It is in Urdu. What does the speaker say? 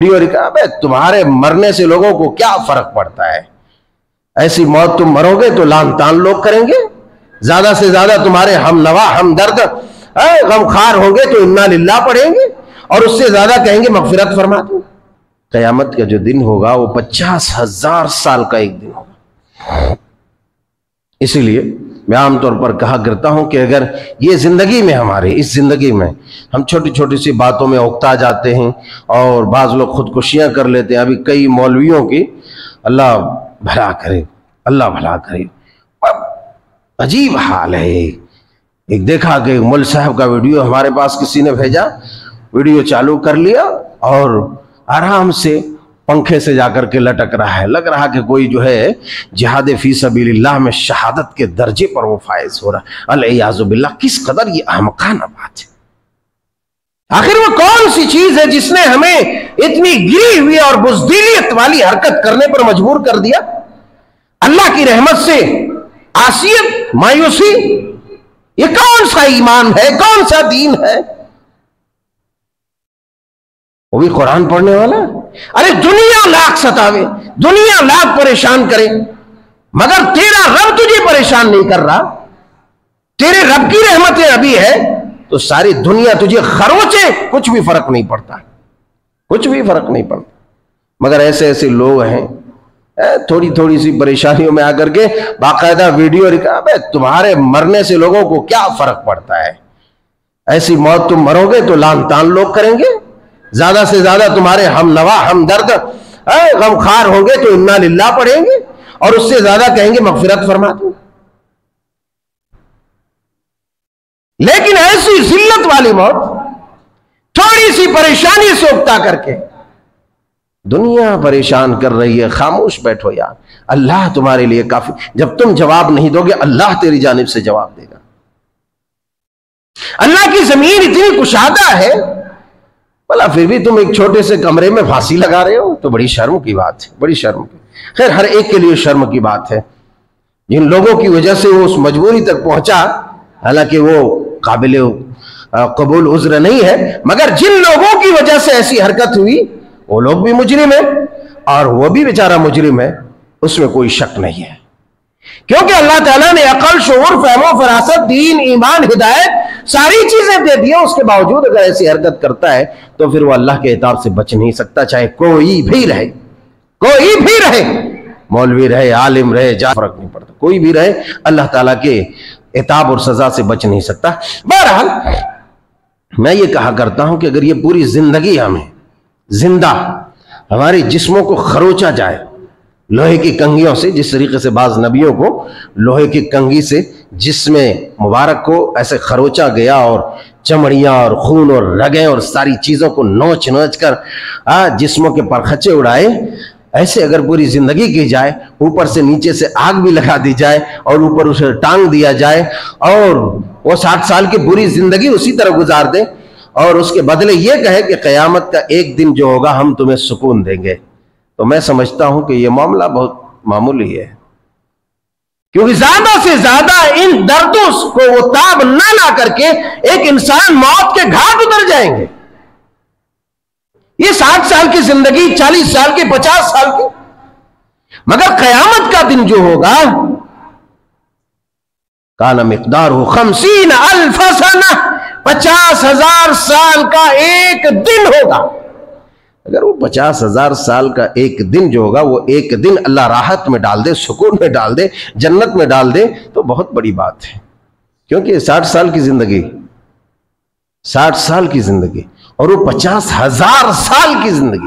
ابے تمہارے مرنے سے لوگوں کو کیا فرق پڑتا ہے؟ ایسی موت تم مرو گے تو لان تان لوگ کریں گے، زیادہ سے زیادہ تمہارے ہم نوا ہم درد غمخوار ہوں گے تو انا للہ پڑھیں گے، اور اس سے زیادہ کہیں گے مغفرت فرما دو۔ قیامت کا جو دن ہوگا وہ 50,000 سال کا ایک دن ہوگا۔ اسی لیے میں عام طور پر کہا کرتا ہوں کہ اگر یہ زندگی میں ہمارے اس زندگی میں ہم چھوٹی چھوٹی سی باتوں میں اکتا جاتے ہیں اور بعض لوگ خودکشیاں کر لیتے ہیں، ابھی کئی مولویوں کی اللہ بھلا کرے، اللہ بھلا کرے، عجیب حال ہے۔ ایک دیکھا کہ مول صاحب کا ویڈیو ہمارے پاس کسی نے بھیجا، ویڈیو چالو کر لیا اور آرام سے پنکھے سے جا کر کے لٹک رہا ہے، لگ رہا کہ کوئی جو ہے جہاد فی سبیل اللہ میں شہادت کے درجے پر وہ فائز ہو رہا ہے۔ العیاذ باللہ، کس قدر یہ احمقانہ بات ہے۔ آخر وہ کون سی چیز ہے جس نے ہمیں اتنی گری ہوئی اور بزدلیت والی حرکت کرنے پر مجبور کر دیا؟ اللہ کی رحمت سے عاصیت، مایوسی، یہ کون سا ایمان ہے، کون سا دین ہے؟ وہ بھی قرآن پڑھنے والا۔ ارے دنیا لاکھ ستاوے، دنیا لاکھ پریشان کرے، مگر تیرا رب تجھے پریشان نہیں کر رہا، تیرے رب کی رحمتیں ابھی ہے تو ساری دنیا تجھے خروچے، کچھ بھی فرق نہیں پڑتا، کچھ بھی فرق نہیں پڑتا۔ مگر ایسے ایسے لوگ ہیں تھوڑی تھوڑی سی پریشانیوں میں آ کر کے باقاعدہ ویڈیو ابے تمہارے مرنے سے لوگوں کو کیا فرق پڑتا ہے؟ ایسی موت تم مرو گے تو لان تان لوگ کریں گے، زیادہ سے زیادہ تمہارے ہم نوا ہم درد غمخوار ہوں گے تو انا للہ پڑھیں گے، اور اس سے زیادہ کہیں گے مغفرت فرما دو۔ لیکن ایسی ذلت والی موت تھوڑی سی پریشانی سے اکتا کر کے دنیا پریشان کر رہی ہے، خاموش بیٹھو یار، اللہ تمہارے لیے کافی، جب تم جواب نہیں دو گے اللہ تیری جانب سے جواب دے گا۔ اللہ کی زمین اتنی کشادہ ہے، بھلا پھر بھی تم ایک چھوٹے سے کمرے میں پھانسی لگا رہے ہو تو بڑی شرم کی بات ہے، بڑی شرم کی۔ خیر ہر ایک کے لیے شرم کی بات ہے، جن لوگوں کی وجہ سے وہ اس مجبوری تک پہنچا، حالانکہ وہ قابل قبول عذر نہیں ہے، مگر جن لوگوں کی وجہ سے ایسی حرکت ہوئی وہ لوگ بھی مجرم ہیں اور وہ بھی بیچارہ مجرم ہے، اس میں کوئی شک نہیں ہے۔ کیونکہ اللہ تعالیٰ نے عقل، شعور، فہم و فراست، دین، ایمان، ہدایت ساری چیزیں دے دی، اس کے باوجود اگر ایسی حرکت کرتا ہے تو پھر وہ اللہ کے عذاب سے بچ نہیں سکتا، چاہے کوئی بھی رہے، کوئی بھی رہے، مولوی رہے، عالم رہے، فرق نہیں پڑتا، کوئی بھی رہے، اللہ تعالیٰ کے عذاب اور سزا سے بچ نہیں سکتا۔ بہرحال میں یہ کہا کرتا ہوں کہ اگر یہ پوری زندگی ہمیں زندہ ہمارے جسموں کو خروچا جائے لوہے کی کنگھیوں سے، جس طریقے سے بعض نبیوں کو لوہے کی کنگھی سے جسم مبارک کو ایسے خروچا گیا اور چمڑیاں اور خون اور رگیں اور ساری چیزوں کو نوچ نوچ کر جسموں کے پرخچے اڑائے، ایسے اگر پوری زندگی کی جائے، اوپر سے نیچے سے آگ بھی لگا دی جائے اور اوپر اسے ٹانگ دیا جائے اور وہ 60 سال کی پوری زندگی اسی طرح گزار دے اور اس کے بدلے یہ کہے کہ قیامت کا ایک دن جو ہوگا ہم تمہیں سکون دیں گے، تو میں سمجھتا ہوں کہ یہ معاملہ بہت معمولی ہے، کیونکہ زیادہ سے زیادہ ان دردوں کو وہ تاب نہ لا کر کے ایک انسان موت کے گھاٹ اتر جائیں گے۔ یہ 60 سال کی زندگی، 40 سال کی، 50 سال کی، مگر قیامت کا دن جو ہوگا کان مقدارہ 50,000 سنہ، 50,000 سال کا ایک دن ہوگا۔ اگر وہ 50,000 سال کا ایک دن جو ہوگا وہ ایک دن اللہ راحت میں ڈال دے، سکون میں ڈال دے، جنت میں ڈال دے تو بہت بڑی بات ہے، کیونکہ 60 سال کی زندگی، 60 سال کی زندگی اور وہ 50,000 سال کی زندگی